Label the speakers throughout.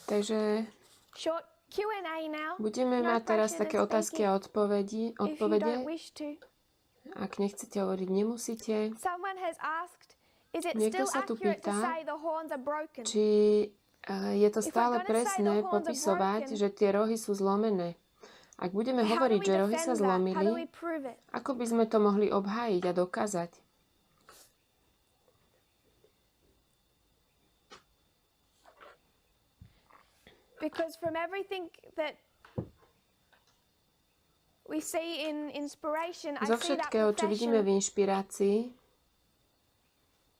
Speaker 1: Takže budeme mať teraz také otázky a odpovede. Ak nechcete hovoriť, nemusíte. Niekto sa tu pýta, či je to stále presné popisovať, že tie rohy sú zlomené. Ak budeme hovoriť, že rohy sa zlomili, ako by sme to mohli obhájiť a dokázať?
Speaker 2: Because from everything that we see in inspiration,
Speaker 1: Zo všetkého, čo vidíme v inšpirácii,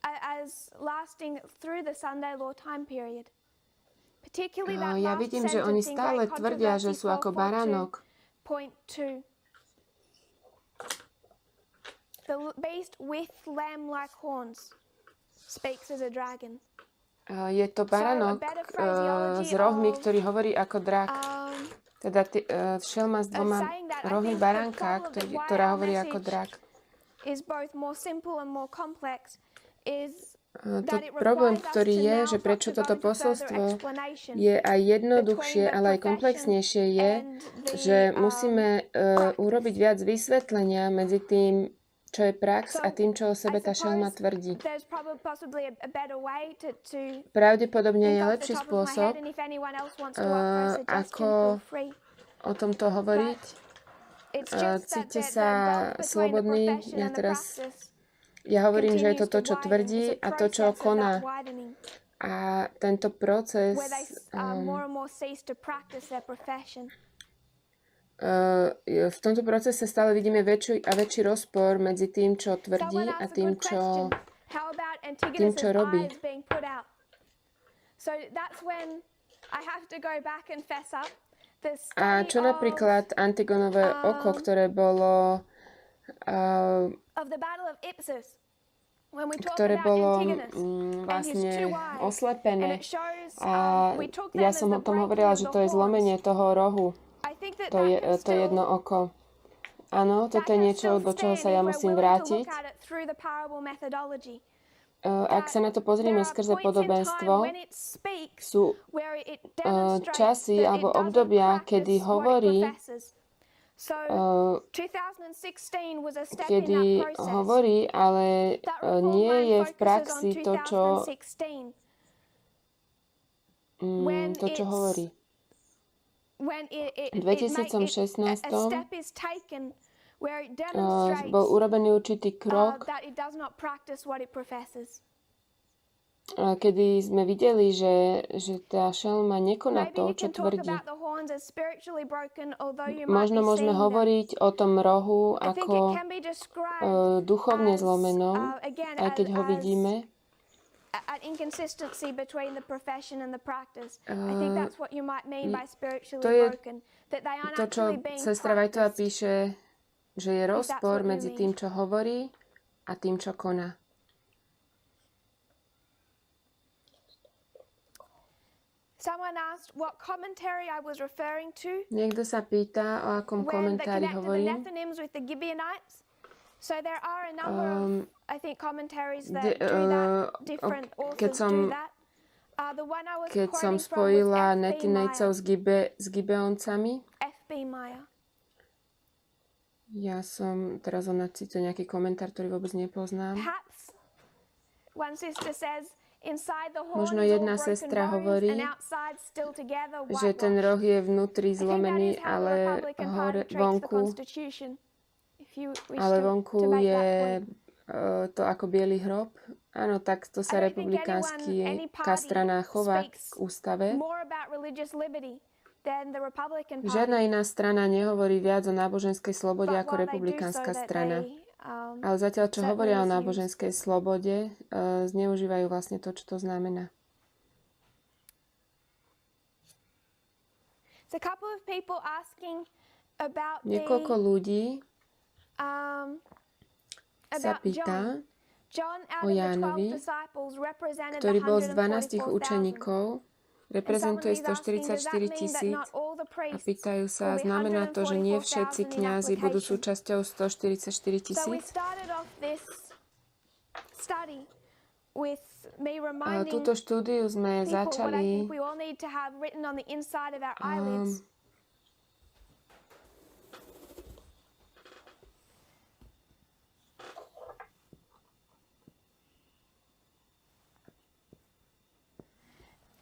Speaker 2: as lasting through the Sunday law time period.
Speaker 1: Ja vidím, že oni stále tvrdia, že sú ako baránok.
Speaker 2: The beast with lamb-like horns speaks as a dragon.
Speaker 1: Je to baránok s rohmi, ktorý hovorí ako drak. Teda šelma s dvoma rohmi baránka, ktorá hovorí ako drak. To problém, ktorý je, že prečo toto posolstvo je aj jednoduchšie, ale aj komplexnejšie, je, že musíme urobiť viac vysvetlenia medzi tým, čo je prax a tým, čo o sebe tá šelma tvrdí. Pravdepodobne je lepší spôsob, ako o tomto hovoriť. Cíťte sa slobodní. Ja hovorím, že je to to, čo tvrdí a to, čo koná. A tento proces v tomto procese stále vidíme väčší a väčší rozpor medzi tým, čo tvrdí a tým, čo robí. A čo napríklad Antigonové oko, ktoré bolo vlastne oslepené. A ja som o tom hovorila, že to je zlomenie toho rohu. To jedno oko. Áno, toto je niečo, do čoho sa ja musím vrátiť. Ak sa na to pozrieme skrze podobenstvo, sú časy alebo obdobia, kedy hovorí, ale nie je v praxi to, čo hovorí. V 2016 bol urobený určitý krok, kedy sme videli, že tá šelma nekoná to, čo tvrdí. Možno môžeme hovoriť o tom rohu ako duchovne zlomenom, aj keď ho vidíme. To je to, čo sestra Vajtová píše, že je rozpor medzi tým, čo hovorí a tým, čo koná. Niekto sa pýta, o akom komentári hovorím. Keď som spojila Netinejcov s Gibeoncami, ja som, teraz ona cíti nejaký komentár, ktorý vôbec nepoznám. Možno jedna sestra hovorí, že ten roh je vnútri zlomený, ale vonku je to ako biely hrob. Áno, tak to sa republikánska strana chová k ústave. Žiadna iná strana nehovorí viac o náboženskej slobode ako republikánska strana. Ale zatiaľ, čo hovoria o náboženskej slobode, zneužívajú vlastne to, čo to znamená. Niekoľko ľudí sa pýta o Jánovi, ktorý bol z 12 učeníkov, reprezentuje 144 000 a pýtajú sa, znamená to, že nie všetci kňazi budú súčasťou 144 000?
Speaker 2: with me
Speaker 1: A
Speaker 2: reminding
Speaker 1: túto štúdiu sme
Speaker 2: people what I
Speaker 1: začali
Speaker 2: think we all need to have written on the inside of our eyelids.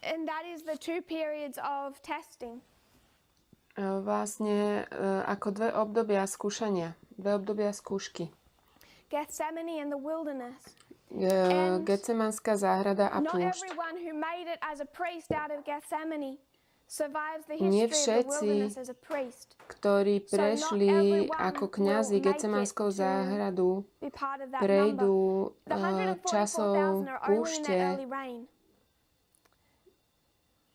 Speaker 2: And that is the 2 periods of testing.
Speaker 1: vlastne ako 2 obdobia skúšania, 2 obdobia skúšky.
Speaker 2: Gethsemane and the wilderness.
Speaker 1: Getsemanská záhrada a
Speaker 2: Not
Speaker 1: púšť.
Speaker 2: everyone who made it as a priest out of Gethsemane survives the
Speaker 1: Nie
Speaker 2: history of the
Speaker 1: všetci,
Speaker 2: wilderness as a priest.
Speaker 1: ktorí
Speaker 2: So not
Speaker 1: prešli
Speaker 2: everyone
Speaker 1: ako
Speaker 2: will
Speaker 1: kňazi
Speaker 2: make it
Speaker 1: Getsemanskou
Speaker 2: to
Speaker 1: záhradu,
Speaker 2: be part of that
Speaker 1: prejdú
Speaker 2: number. The 144,000
Speaker 1: časov
Speaker 2: are only in their
Speaker 1: púšte.
Speaker 2: early rain.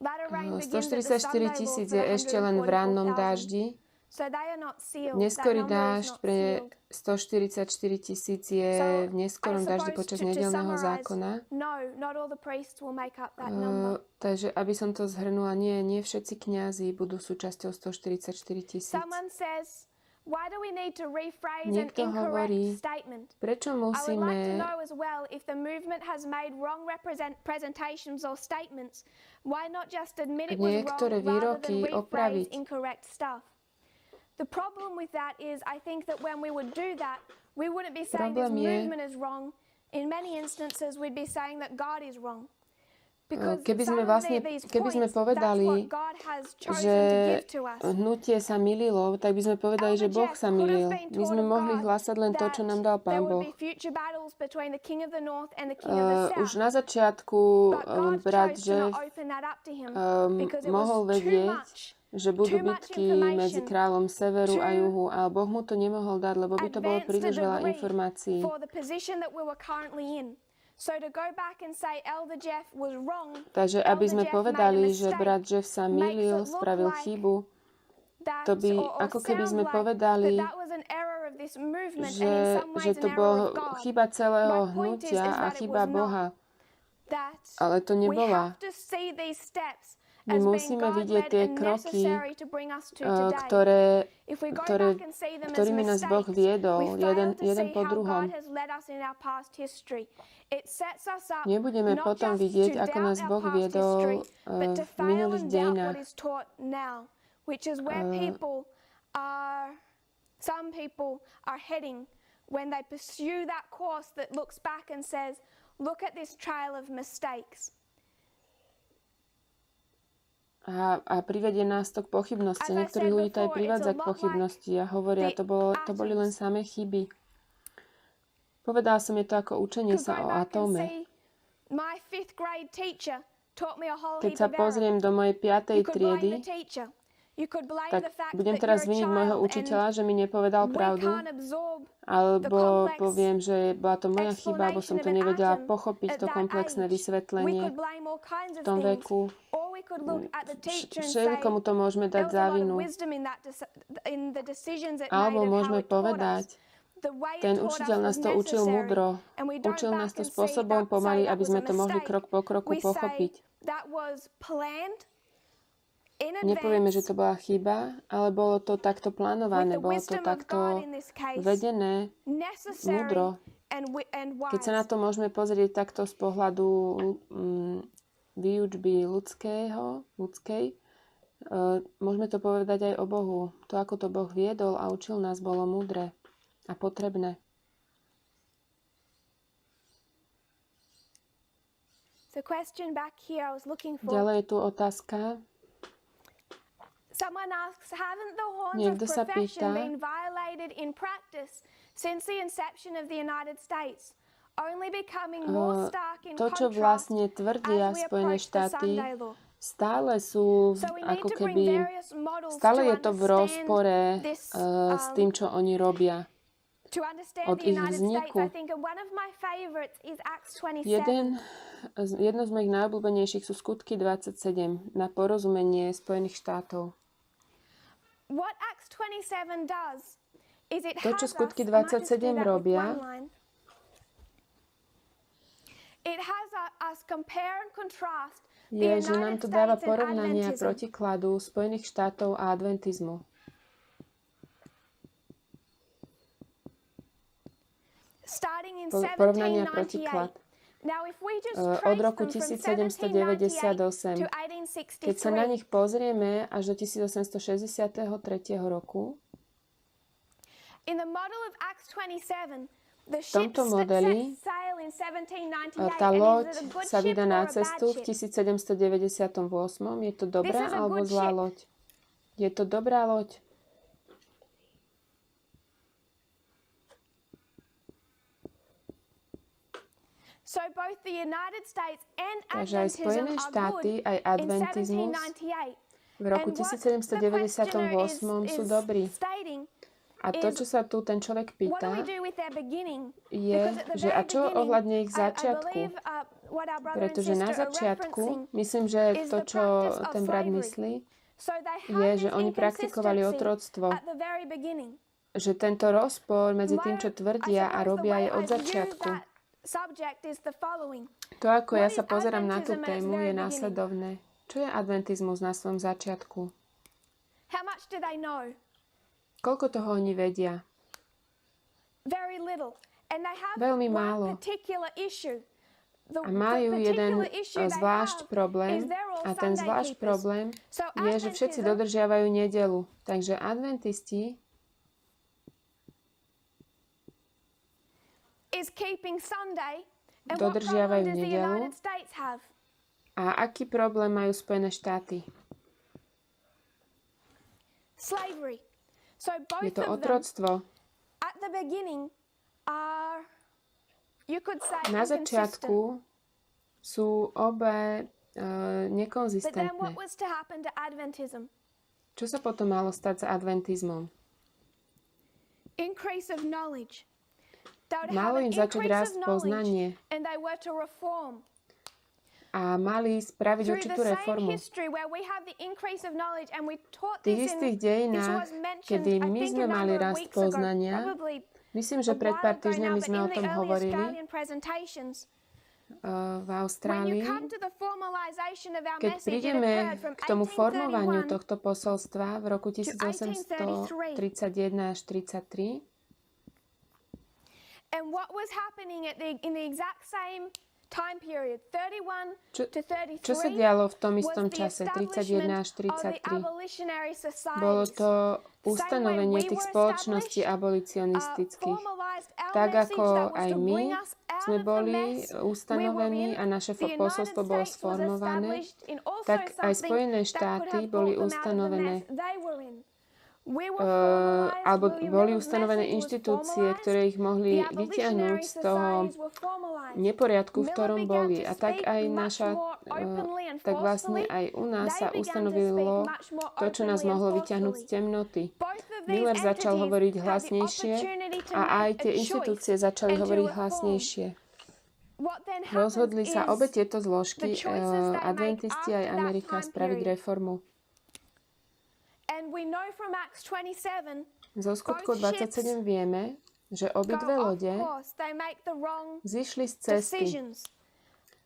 Speaker 2: Latter rain begins at the
Speaker 1: 144
Speaker 2: Sunday law
Speaker 1: tisíc
Speaker 2: for
Speaker 1: je
Speaker 2: the
Speaker 1: ešte len v rannom
Speaker 2: 144,000.
Speaker 1: daždi.
Speaker 2: So they are not sealed.
Speaker 1: Neskorý
Speaker 2: That number is
Speaker 1: dážď
Speaker 2: not
Speaker 1: pre
Speaker 2: sealed.
Speaker 1: 144 tisíc je
Speaker 2: So,
Speaker 1: v neskorom
Speaker 2: I
Speaker 1: daždi
Speaker 2: suppose
Speaker 1: počas
Speaker 2: to
Speaker 1: nedeľného
Speaker 2: summarize,
Speaker 1: zákona.
Speaker 2: no, not all the priests will make up that number.
Speaker 1: Takže aby som to zhrnula, nie všetci kňazi budú súčasťou 144 tisíc.
Speaker 2: Someone says, why do we need to rephrase an
Speaker 1: Niekto
Speaker 2: incorrect
Speaker 1: hovorí,
Speaker 2: statement?
Speaker 1: prečo
Speaker 2: I would like to
Speaker 1: musíme
Speaker 2: know as well if the movement has made wrong presentations or statements. Why not just admit it was
Speaker 1: niektoré
Speaker 2: wrong rather than
Speaker 1: výroky
Speaker 2: rephrase
Speaker 1: opraviť?
Speaker 2: incorrect stuff? The problem with that is I think that when we would do that, we wouldn't be saying this
Speaker 1: Problém je,
Speaker 2: movement is wrong. In many instances, we'd be saying that God is wrong. Because
Speaker 1: keby
Speaker 2: some
Speaker 1: sme
Speaker 2: of
Speaker 1: vlastne,
Speaker 2: these
Speaker 1: keby sme
Speaker 2: points, that's
Speaker 1: povedali,
Speaker 2: what God has chosen
Speaker 1: že
Speaker 2: to give to us.
Speaker 1: hnutie sa mililo, tak by sme povedali, že Boh sa milil. My sme mohli hlásať len to, čo nám dal Pán Boh. Už na začiatku brat Jeff mohol vedieť, že budú bitky medzi kráľom severu a juhu, ale Boh mu to nemohol dať, lebo by to bolo príliš veľa informácií. Takže aby sme povedali, že brat Jeff sa mýlil, spravil chybu, to by, ako keby sme povedali, že to bolo chyba celého hnutia a chyba Boha. Ale to nebola. My musíme vidieť tie kroky, ktorými nás Boh viedol, jeden po druhom. Nebudeme potom vidieť, ako nás Boh viedol v minulých dejinách.
Speaker 2: Which is where some people are heading when they pursue that course that looks back and says, look at this trail of mistakes.
Speaker 1: A privedie nás to k pochybnosti. Niektorých ľudí to aj privádza k pochybnosti a hovoria, to boli len samé chyby. Povedal som, je to ako učenie sa o atóme. Keď sa pozriem do mojej 5. triedy, tak budem teraz viniť môjho učiteľa, že mi nepovedal pravdu, alebo poviem, že bola to moja chyba, alebo som to nevedela pochopiť, to komplexné vysvetlenie v tom veku. Všetkomu to môžeme dať za vinu. Alebo môžeme povedať, ten učiteľ nás to učil múdro. Učil nás to spôsobom pomaly, aby sme to mohli krok po kroku pochopiť. Nepovieme, že to bola chyba, ale bolo to takto plánované, bolo to takto vedené múdro. Keď sa na to môžeme pozrieť takto z pohľadu výučby ľudskej, môžeme to povedať aj o Bohu. To, ako to Boh viedol a učil nás, bolo múdre a potrebné. Ďalej je tu otázka. Niekto sa pýta, to, čo vlastne tvrdia Spojené štáty, stále sú ako keby, stále je to v rozpore s tým, čo oni robia od ich vzniku. Jedno z mojich najobľúbenejších sú skutky 27 na porozumenie Spojených štátov. To, čo skutky 27 robia, je, že nám to dáva porovnanie a protikladu Spojených štátov a adventizmu. Porovnanie a protiklad. od roku 1798. Keď sa na nich pozrieme až do 1863. roku, v tomto modeli tá loď sa vydá na cestu v 1798. Je to dobrá alebo zlá loď? Je to dobrá loď? Takže aj Spojené štáty, aj adventizmus v roku 1798 sú dobrí. A to, čo sa tu ten človek pýta, je, že a čo ohľadne ich začiatku? Pretože na začiatku, myslím, že to, čo ten brat myslí, je, že oni praktikovali otroctvo. Že tento rozpor medzi tým, čo tvrdia a robia, je od začiatku. To, ako ja sa pozerám na tú tému, je následovné. Čo je adventizmus na svojom začiatku? Koľko toho oni vedia? Veľmi málo. A majú jeden zvlášť problém a ten zvlášť problém je, že všetci dodržiavajú nedeľu. Takže adventisti dodržiavajú nedeľu. A aký problém majú Spojené štáty? Je to otroctvo. Na začiatku sú obe nekonzistentné. Čo sa potom malo stať s adventizmom? Malo im začať rásť poznanie a mali spraviť určitú reformu. V tých istých dejinách, kedy my sme mali rast poznania, myslím, že pred pár týždňami sme o tom hovorili v Austrálii, keď prídeme k tomu formovaniu tohto posolstva v roku 1831 až 33, čo sa dialo v tom istom čase, 31 až 33? Bolo to ustanovenie tých spoločností abolicionistických. Tak ako aj my sme boli ustanovení a naše posolstvo bolo sformované, tak aj Spojené štáty boli ustanovené. Alebo boli ustanovené inštitúcie, ktoré ich mohli vyťahnuť z toho neporiadku, v ktorom boli. A tak aj tak vlastne aj u nás sa ustanovilo to, čo nás mohlo vyťahnuť z temnoty. Miller začal hovoriť hlasnejšie a aj tie inštitúcie začali hovoriť hlasnejšie. Rozhodli sa obe tieto zložky, adventisti aj Amerika, spraviť reformu. Zo skutkov 27 vieme, že obidve lode zišli z cesty.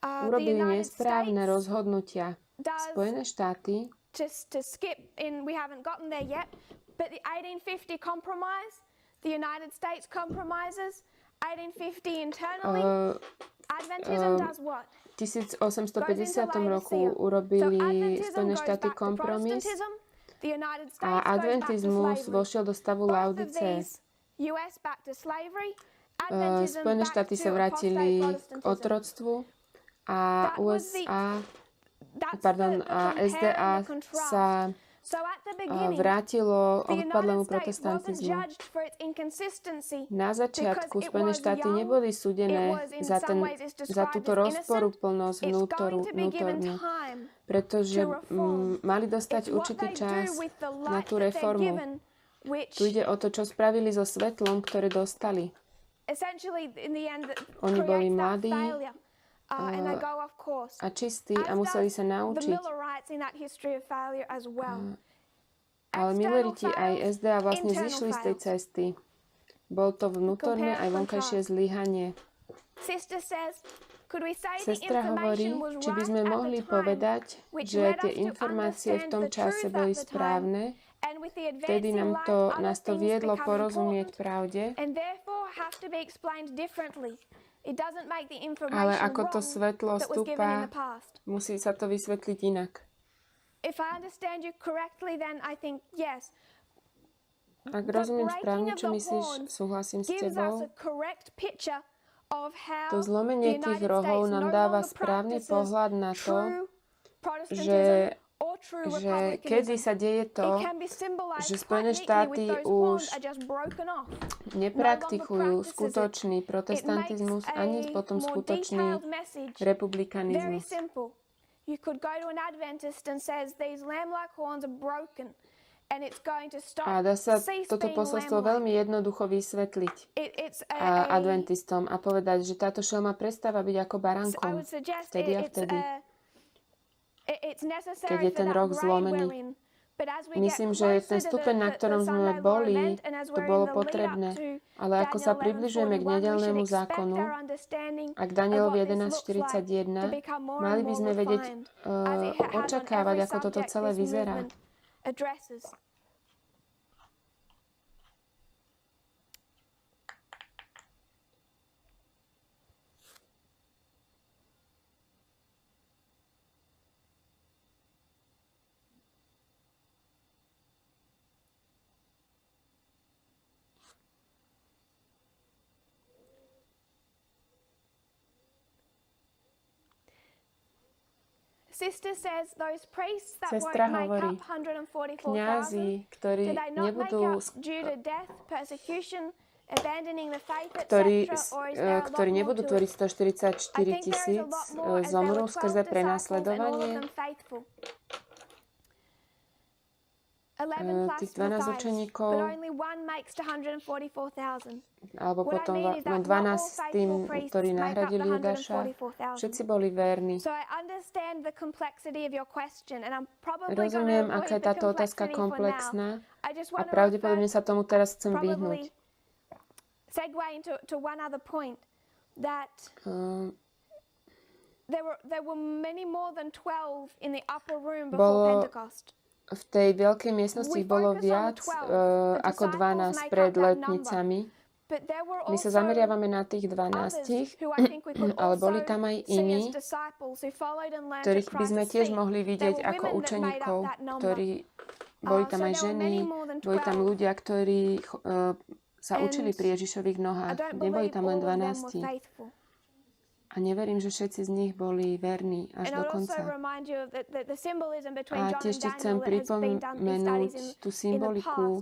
Speaker 1: Urobili nesprávne rozhodnutia. Spojené štáty But the 1850 compromise, the United States compromises, 1850 internally, Adventism does what? V 1850 roku urobili Spojené štáty kompromis a adventizmus vošiel do stavu Laodice. Spojené štáty sa vrátili k otroctvu a SDA sa vrátilo odpadlému protestantizmu. Na začiatku Spojené štáty neboli súdené za túto rozporuplnosť vnútornú, pretože mali dostať určitý čas na tú reformu. Tu ide o to, čo spravili so svetlom, ktoré dostali. Oni boli mladí a čistí a museli sa naučiť. Ale Milleriti aj SDA vlastne zišli z tej cesty. Bol to vnútorné aj vonkajšie zlyhanie. Sestra hovorí, či by sme mohli povedať, že tie informácie v tom čase boli správne
Speaker 2: And with the
Speaker 1: Vtedy
Speaker 2: advancing light, other
Speaker 1: nás to
Speaker 2: things
Speaker 1: viedlo
Speaker 2: become
Speaker 1: porozumieť
Speaker 2: important
Speaker 1: pravde,
Speaker 2: and therefore have to be explained differently. It doesn't make the
Speaker 1: ale
Speaker 2: information
Speaker 1: ako to
Speaker 2: wrong
Speaker 1: svetlo
Speaker 2: that was given in
Speaker 1: stúpa,
Speaker 2: the past.
Speaker 1: musí sa to vysvetliť inak.
Speaker 2: If I understand you correctly, then I think yes.
Speaker 1: Ak
Speaker 2: The
Speaker 1: rozumiem
Speaker 2: breaking
Speaker 1: správne,
Speaker 2: of
Speaker 1: čo
Speaker 2: the
Speaker 1: myslíš,
Speaker 2: horns
Speaker 1: súhlasím s
Speaker 2: gives us
Speaker 1: tebou.
Speaker 2: a correct picture of how
Speaker 1: To
Speaker 2: the
Speaker 1: zlomenie tých
Speaker 2: United
Speaker 1: rohov
Speaker 2: States
Speaker 1: nám
Speaker 2: no
Speaker 1: dáva
Speaker 2: longer
Speaker 1: správny
Speaker 2: practices
Speaker 1: pohľad na to,
Speaker 2: true Protestantism
Speaker 1: že
Speaker 2: or true
Speaker 1: že kedy
Speaker 2: republicanism.
Speaker 1: sa deje
Speaker 2: It
Speaker 1: to,
Speaker 2: can be symbolized
Speaker 1: že
Speaker 2: quite
Speaker 1: Spojené
Speaker 2: neatly with
Speaker 1: štáty
Speaker 2: those
Speaker 1: už
Speaker 2: horns are just broken off.
Speaker 1: nepraktikujú
Speaker 2: practices it.
Speaker 1: skutočný
Speaker 2: It
Speaker 1: protestantizmus
Speaker 2: makes
Speaker 1: ani
Speaker 2: a
Speaker 1: potom
Speaker 2: more
Speaker 1: skutočný
Speaker 2: detailed message very
Speaker 1: republikanizmus.
Speaker 2: simple. You could go to an Adventist and says these lamb-like horns are broken and it's going to stop
Speaker 1: A dá sa
Speaker 2: cease
Speaker 1: toto
Speaker 2: being
Speaker 1: posolstvo
Speaker 2: lamb-like.
Speaker 1: veľmi jednoducho vysvetliť
Speaker 2: It's
Speaker 1: adventistom a povedať, že táto šelma prestáva byť ako
Speaker 2: I
Speaker 1: baránkom
Speaker 2: would suggest
Speaker 1: vtedy a
Speaker 2: it's
Speaker 1: vtedy.
Speaker 2: It's
Speaker 1: Keď
Speaker 2: necessary
Speaker 1: je
Speaker 2: for
Speaker 1: ten
Speaker 2: that
Speaker 1: roh
Speaker 2: grade
Speaker 1: zlomený.
Speaker 2: we're in. But as we
Speaker 1: Myslím,
Speaker 2: get
Speaker 1: že
Speaker 2: closer
Speaker 1: ten
Speaker 2: to
Speaker 1: stupeň, na ktorom sme
Speaker 2: Sunday law
Speaker 1: boli,
Speaker 2: event, and as
Speaker 1: to
Speaker 2: we're
Speaker 1: bolo
Speaker 2: in the lead up
Speaker 1: potrebné.
Speaker 2: to
Speaker 1: Ale ako sa
Speaker 2: Daniel
Speaker 1: približujeme k
Speaker 2: 11:41, we should
Speaker 1: nedeľnému
Speaker 2: expect
Speaker 1: zákonu
Speaker 2: our understanding
Speaker 1: a k
Speaker 2: of
Speaker 1: Danielovi
Speaker 2: what this looks like
Speaker 1: 11:41,
Speaker 2: to become more
Speaker 1: mali
Speaker 2: and
Speaker 1: by
Speaker 2: more
Speaker 1: sme vedieť
Speaker 2: refined, as it has on
Speaker 1: očakávať,
Speaker 2: every
Speaker 1: ako toto
Speaker 2: subject
Speaker 1: celé
Speaker 2: this
Speaker 1: vyzerá.
Speaker 2: movement addresses. Sister says those priests that
Speaker 1: Sestra
Speaker 2: won't make
Speaker 1: hovorí,
Speaker 2: up 144,000,
Speaker 1: kňazi, ktorí
Speaker 2: do they not make
Speaker 1: nebudú,
Speaker 2: up due to death, persecution, abandoning the faith,
Speaker 1: ktorí,
Speaker 2: etc., or is there a lot
Speaker 1: ktorí
Speaker 2: more
Speaker 1: nebudú
Speaker 2: to
Speaker 1: tvoriť
Speaker 2: it?
Speaker 1: 144
Speaker 2: I think there is a
Speaker 1: tisíc,
Speaker 2: lot more, as there
Speaker 1: zomrú
Speaker 2: were 12
Speaker 1: skrze
Speaker 2: disciples and all of
Speaker 1: prenasledovanie.
Speaker 2: them faithful. 11 plus
Speaker 1: Tých 12
Speaker 2: Matthias,
Speaker 1: učeníkov,
Speaker 2: but only one makes to 144,000.
Speaker 1: alebo
Speaker 2: What I
Speaker 1: potom
Speaker 2: mean is that
Speaker 1: 12
Speaker 2: not all
Speaker 1: s tým,
Speaker 2: faithful priests
Speaker 1: ktorí
Speaker 2: make up
Speaker 1: nahradili
Speaker 2: the
Speaker 1: Judáša,
Speaker 2: 144,000.
Speaker 1: všetci boli verní.
Speaker 2: So I understand the complexity of your question, and I'm probably going to
Speaker 1: Rozumiem,
Speaker 2: avoid
Speaker 1: aká je
Speaker 2: the
Speaker 1: táto otázka
Speaker 2: complexity for now.
Speaker 1: komplexná
Speaker 2: I just
Speaker 1: a
Speaker 2: want to
Speaker 1: pravdepodobne sa tomu teraz chcem
Speaker 2: probably
Speaker 1: vyhnúť.
Speaker 2: segue into one other point that there were many more than 12 in the upper room before Pentecost.
Speaker 1: V tej veľkej miestnosti bolo viac ako 12 pred letnicami. My sa zameriavame na tých 12, ale boli tam aj iní, ktorých by sme tiež mohli vidieť ako učeníkov, ktorí boli tam aj ženy, boli tam ľudia, ktorí sa učili pri Ježišových nohách. Neboli tam len 12. A neverím, že všetci z nich boli verní až do konca. A tiež ti chcem pripomenúť tú symboliku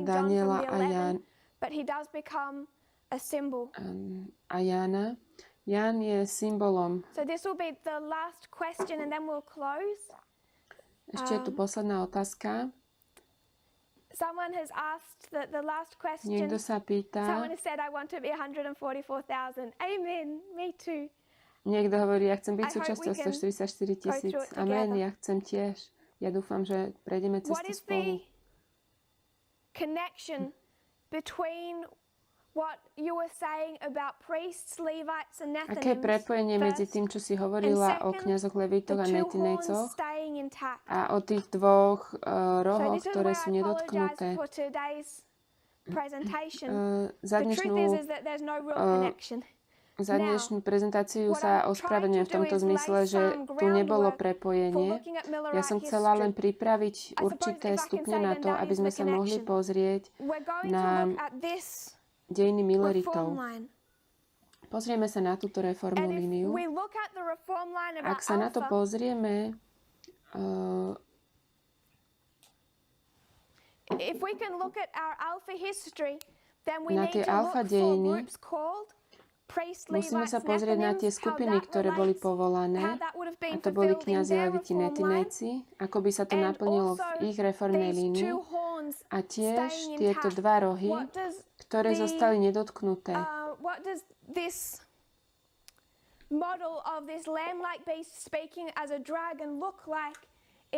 Speaker 1: Daniela a Jána. Ján je symbolom. Ešte je tu posledná otázka.
Speaker 2: Someone has asked the last question.
Speaker 1: Niekto sa pýta.
Speaker 2: Someone has said, I want to be 144,000. Amen. Me too.
Speaker 1: Niekto hovorí, ja chcem byť súčasťou 144 000. Amen, ja chcem tiež. Ja dúfam, že prejdeme cestu spolu.
Speaker 2: Connection between what you were saying about priests, Levites and Nethinims.
Speaker 1: Aké prepojenie medzi tým, čo si hovorila o kňazoch, Levitoch a Netinejcoch a o tých dvoch rohoch, ktoré sú nedotknuté. Za dnešnú prezentáciu sa ospravedlňujem v tomto zmysle, že tu nebolo prepojenie. Ja som chcela len pripraviť určité stupne na to, aby sme sa mohli pozrieť na dejiny mileritov. Pozrieme sa na túto reformnú líniu. Ak sa na to pozrieme, na tie alfa dejiny, musíme sa pozrieť na tie skupiny, ktoré boli povolané, a to boli kňazi, leviti, netinejci, ako by sa to naplnilo v ich reformnej línii, a tiež tieto dva rohy, ktoré zostali nedotknuté.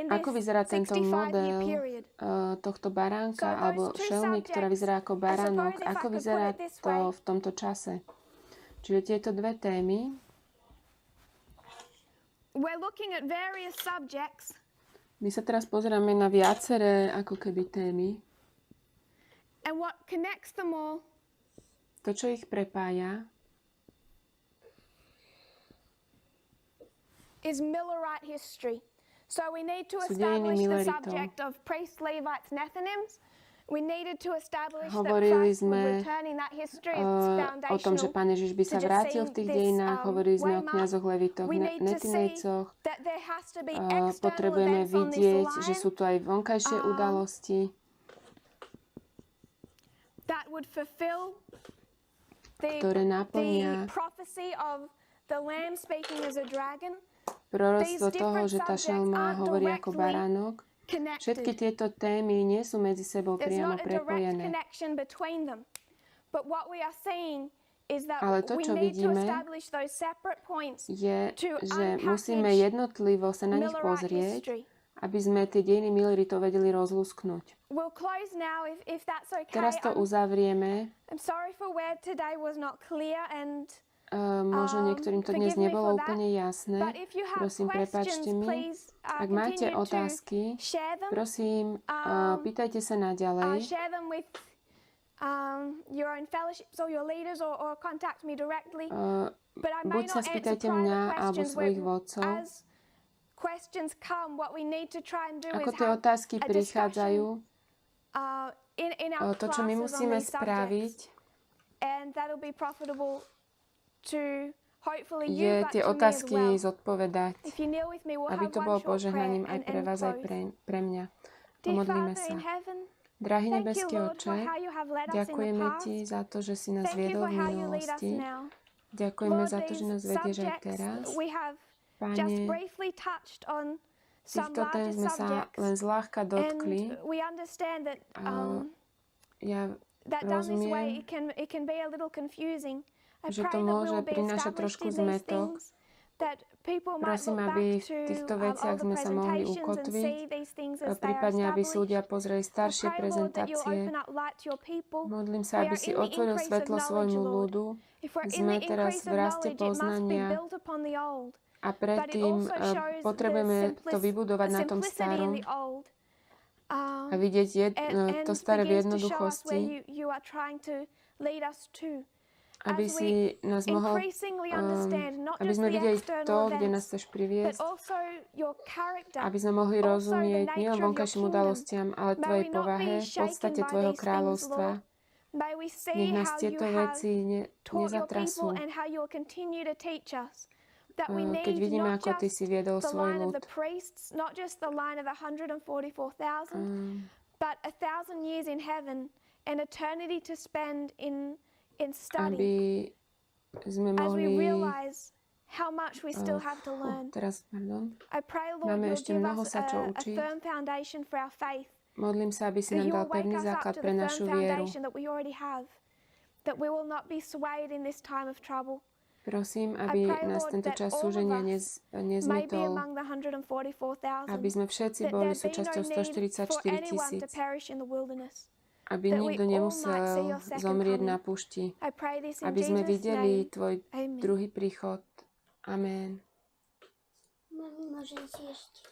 Speaker 1: Ako vyzerá tento model tohto baránka alebo šelmy, ktorá vyzerá ako baránok? Ako vyzerá to v tomto čase? Čiže tieto dve témy. My sa teraz pozeráme na viaceré ako keby témy.
Speaker 2: And what connects them all
Speaker 1: To, čo ich prepája,
Speaker 2: is Millerite history. So we need to
Speaker 1: sú dejiny
Speaker 2: establish the
Speaker 1: Milleritov.
Speaker 2: subject of priests, Levites, Nethinims. We needed to establish that
Speaker 1: Hovorili
Speaker 2: Christ was
Speaker 1: sme
Speaker 2: returning that history. It's
Speaker 1: o tom, že
Speaker 2: foundational.
Speaker 1: Pán Ježiš by sa
Speaker 2: to just
Speaker 1: vrátil
Speaker 2: see
Speaker 1: v tých
Speaker 2: this,
Speaker 1: dejinách. Hovorili sme o
Speaker 2: waymark.
Speaker 1: kňazoch, levitoch,
Speaker 2: We need to see
Speaker 1: netinejcoch.
Speaker 2: that there has to be external
Speaker 1: Potrebujeme
Speaker 2: events on this
Speaker 1: vidieť, že
Speaker 2: line
Speaker 1: sú tu aj vonkajšie udalosti,
Speaker 2: that would fulfill
Speaker 1: ktoré
Speaker 2: the
Speaker 1: naplnia
Speaker 2: prophecy of the lamb speaking as a dragon.
Speaker 1: proroctvo
Speaker 2: These
Speaker 1: toho,
Speaker 2: different
Speaker 1: že tá
Speaker 2: subjects
Speaker 1: šelma
Speaker 2: aren't
Speaker 1: hovorí ako
Speaker 2: directly
Speaker 1: baránok. Všetky
Speaker 2: connected.
Speaker 1: tieto témy nie sú medzi sebou
Speaker 2: There's
Speaker 1: priamo
Speaker 2: not a direct
Speaker 1: prepojené.
Speaker 2: connection between them. But what we are seeing is that
Speaker 1: Ale to,
Speaker 2: we
Speaker 1: čo
Speaker 2: need to
Speaker 1: vidíme,
Speaker 2: establish those separate points
Speaker 1: je,
Speaker 2: to
Speaker 1: že musíme
Speaker 2: unpackage
Speaker 1: jednotlivo sa na nich
Speaker 2: Millerite
Speaker 1: pozrieť,
Speaker 2: history.
Speaker 1: aby sme tie dejiny Milleritov vedeli rozlúsknuť.
Speaker 2: We'll close now if that's okay.
Speaker 1: Teraz to uzavrieme.
Speaker 2: I'm sorry for where today was not clear and
Speaker 1: Možno niektorým to dnes
Speaker 2: forgive me
Speaker 1: nebolo
Speaker 2: for that.
Speaker 1: úplne jasné.
Speaker 2: But if you have
Speaker 1: Prosím, prepáčte
Speaker 2: questions,
Speaker 1: mi.
Speaker 2: please
Speaker 1: Ak máte
Speaker 2: continue to
Speaker 1: otázky,
Speaker 2: share them.
Speaker 1: prosím, pýtajte sa naďalej.
Speaker 2: Share them with your own fellowships or your leaders or contact me directly. But I may
Speaker 1: Buď sa
Speaker 2: not answer
Speaker 1: spýtajte
Speaker 2: private
Speaker 1: mňa alebo
Speaker 2: questions
Speaker 1: svojich vodcov.
Speaker 2: as questions come, what we need to try and do
Speaker 1: Ako
Speaker 2: is
Speaker 1: tie
Speaker 2: have
Speaker 1: otázky
Speaker 2: a
Speaker 1: prichádzajú,
Speaker 2: discussion in our
Speaker 1: to, čo my
Speaker 2: classes on
Speaker 1: musíme
Speaker 2: these
Speaker 1: spraviť,
Speaker 2: subjects. And that'll be profitable to hopefully you,
Speaker 1: je
Speaker 2: but
Speaker 1: tie
Speaker 2: to me as
Speaker 1: otázky
Speaker 2: well.
Speaker 1: zodpovedať,
Speaker 2: If you kneel with me, we'll
Speaker 1: aby
Speaker 2: have
Speaker 1: to
Speaker 2: one
Speaker 1: bolo
Speaker 2: short
Speaker 1: požehnaním
Speaker 2: prayer
Speaker 1: aj pre
Speaker 2: and
Speaker 1: vás, aj
Speaker 2: close.
Speaker 1: pre mňa.
Speaker 2: Dear
Speaker 1: Pomodlíme
Speaker 2: Father
Speaker 1: sa.
Speaker 2: in heaven,
Speaker 1: Drahý
Speaker 2: thank you,
Speaker 1: nebeský
Speaker 2: Lord,
Speaker 1: Oče,
Speaker 2: for how you have led us in the
Speaker 1: ďakujeme
Speaker 2: past.
Speaker 1: Ti za to, že si nás
Speaker 2: Thank you
Speaker 1: viedol
Speaker 2: for
Speaker 1: v
Speaker 2: how you lead us
Speaker 1: minulosti.
Speaker 2: now.
Speaker 1: Ďakujeme
Speaker 2: Lord,
Speaker 1: za to, že
Speaker 2: these
Speaker 1: nás vedieš aj
Speaker 2: subjects
Speaker 1: teraz.
Speaker 2: we have just
Speaker 1: Pane,
Speaker 2: briefly touched on some
Speaker 1: týchto tém
Speaker 2: larger
Speaker 1: sme sa
Speaker 2: subjects,
Speaker 1: len zľahka dotkli.
Speaker 2: and we understand that
Speaker 1: Ja
Speaker 2: that done this way
Speaker 1: rozumiem,
Speaker 2: it can be a little confusing. I
Speaker 1: že
Speaker 2: pray
Speaker 1: to
Speaker 2: that we
Speaker 1: môže
Speaker 2: will be
Speaker 1: prinášať
Speaker 2: established
Speaker 1: trošku
Speaker 2: in these
Speaker 1: zmätok.
Speaker 2: things, that people might
Speaker 1: Prosím,
Speaker 2: look
Speaker 1: aby
Speaker 2: back
Speaker 1: v
Speaker 2: to
Speaker 1: týchto veciach
Speaker 2: older
Speaker 1: sme sa mohli
Speaker 2: presentations and
Speaker 1: ukotviť,
Speaker 2: see these things as they are
Speaker 1: prípadne aby si ľudia
Speaker 2: established.
Speaker 1: pozreli
Speaker 2: I
Speaker 1: staršie
Speaker 2: pray, Lord, that you'll
Speaker 1: prezentácie.
Speaker 2: open up light to your people.
Speaker 1: Modlím sa,
Speaker 2: We
Speaker 1: aby
Speaker 2: are
Speaker 1: si
Speaker 2: in the
Speaker 1: otvoril
Speaker 2: increase of
Speaker 1: svetlo
Speaker 2: knowledge,
Speaker 1: svojmu
Speaker 2: Lord.
Speaker 1: ľudu.
Speaker 2: If we're in
Speaker 1: Sme
Speaker 2: the
Speaker 1: teraz
Speaker 2: increase
Speaker 1: v
Speaker 2: of
Speaker 1: raste
Speaker 2: knowledge, it must be
Speaker 1: poznania
Speaker 2: built upon the old.
Speaker 1: a predtým potrebujeme to vybudovať na tom starom a vidieť to staré v jednoduchosti, aby si nás mohol, aby sme videli to, kde nás chceš priviesť, aby sme mohli rozumieť nielen vonkajším udalostiam, ale tvojej povahe, v podstate tvojho kráľovstva. Nech nás tieto veci nezatrasú. Keď vidíme, ako ty si viedol svoj ľud,
Speaker 2: but 1,000 years in heaven, an eternity to spend in study,
Speaker 1: aby sme
Speaker 2: as we
Speaker 1: mohli...
Speaker 2: realize how much we still have to learn. I pray, Lord,
Speaker 1: Máme
Speaker 2: you'll
Speaker 1: ešte
Speaker 2: give
Speaker 1: mnoho
Speaker 2: us
Speaker 1: sa čo
Speaker 2: a
Speaker 1: učiť.
Speaker 2: firm foundation for our faith.
Speaker 1: Modlím sa, aby si
Speaker 2: That
Speaker 1: nám
Speaker 2: you
Speaker 1: dal
Speaker 2: will wake
Speaker 1: pevný
Speaker 2: us up
Speaker 1: základ
Speaker 2: to
Speaker 1: pre
Speaker 2: the
Speaker 1: našu
Speaker 2: firm
Speaker 1: vieru.
Speaker 2: foundation that we already have. That we will not be swayed in this time of trouble.
Speaker 1: Prosím, aby nás tento čas súženia nezmietol, aby sme všetci boli súčasťou 144 000, aby nikto nemusel zomrieť na púšti, aby sme videli tvoj druhý príchod. Amen.
Speaker 3: Môžem si ešte.